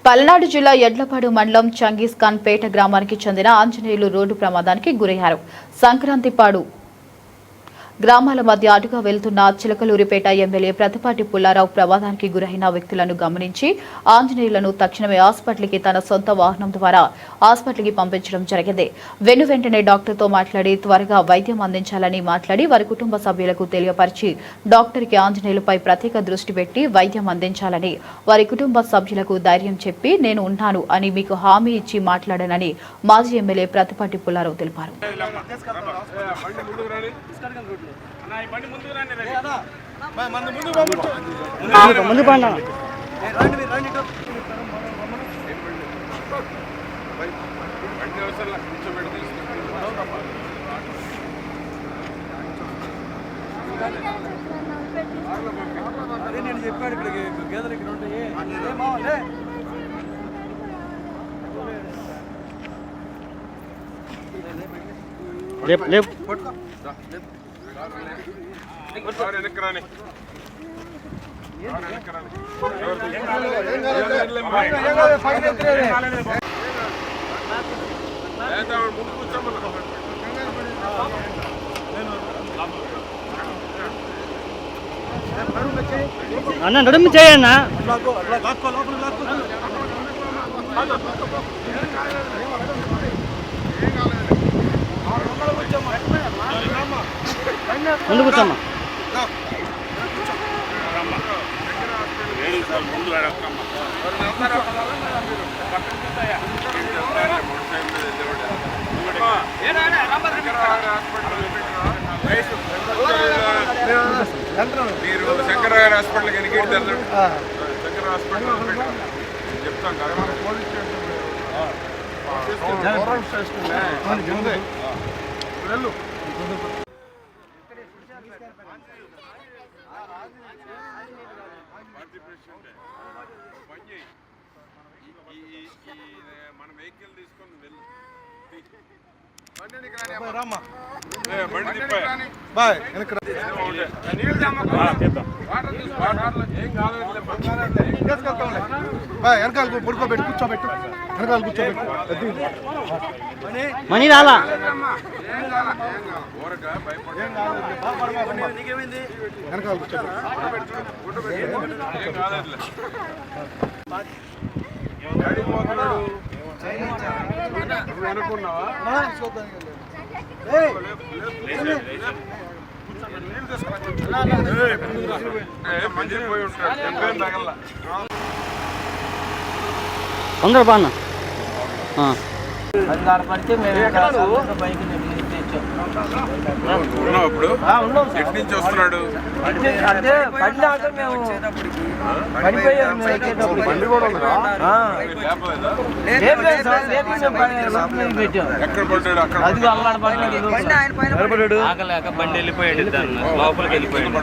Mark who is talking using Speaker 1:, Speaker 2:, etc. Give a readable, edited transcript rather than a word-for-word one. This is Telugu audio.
Speaker 1: పల్నాడు జిల్లా యడ్లపాడు మండలం చంగీస్ ఖాన్ పేట గ్రామానికి చెందిన ఆంజనేయులు రోడ్డు ప్రమాదానికి గురయ్యారు. సంక్రాంతిపాడు గ్రామాల మధ్య అటుగా వెళ్తున్న చిలకలూరిపేట ఎమ్మెల్యే ప్రతిపాటి పుల్లారావు ప్రమాదానికి గురైన వ్యక్తులను గమనించి ఆంజనేయులను తక్షణమే హాస్పిటల్కి తన సొంత వాహనం ద్వారా హాస్పిటల్కి పంపించడం జరిగింది. వెంటనే డాక్టర్తో మాట్లాడి త్వరగా వైద్యం అందించాలని మాట్లాడి వారి కుటుంబ సభ్యులకు తెలియపరిచి డాక్టర్కి ఆంజనేయులపై ప్రత్యేక దృష్టి పెట్టి వైద్యం అందించాలని వారి కుటుంబ సభ్యులకు ధైర్యం చెప్పి నేను ఉన్నాను అని మీకు హామీ ఇచ్చి మాట్లాడానని మాజీ ఎమ్మెల్యే ప్రతిపాటి పుల్లారావు తెలిపారు.
Speaker 2: నేను చెప్పాడు ఇక్కడికి గేదెలు ఇక్కడ ఉంటాయి.
Speaker 3: అన్న నడుము చేయన్నా ముందు కూర్చోమ్మా.
Speaker 4: మీరు శంకర హాస్పిటల్కి ఎన్నికలు శంకర హాస్పిటల్ చెప్తాం కదా పోలీస్ స్టేషన్ వెళ్ళు. మన వెహికల్ తీసుకొని వెళ్ళు.
Speaker 2: వెనకాల పడుకోబెట్టు కూర్చోబెట్టు వెనకాల కూర్చోబెట్టు
Speaker 3: మనీ రాలా
Speaker 2: వెనకాల కూర్చోబెట్టు
Speaker 4: అనుకున్నావా మంచి పోయి ఉంటాడు తగల
Speaker 3: తొందర బాన్న
Speaker 2: పడితే
Speaker 4: ఇప్పుడు ఎటు నుంచి వస్తున్నాడు? ఎక్కడ పడ్డాడు?
Speaker 3: అక్కడ బండి వెళ్ళిపోయాడు, లోపలికి వెళ్ళిపోయాడు.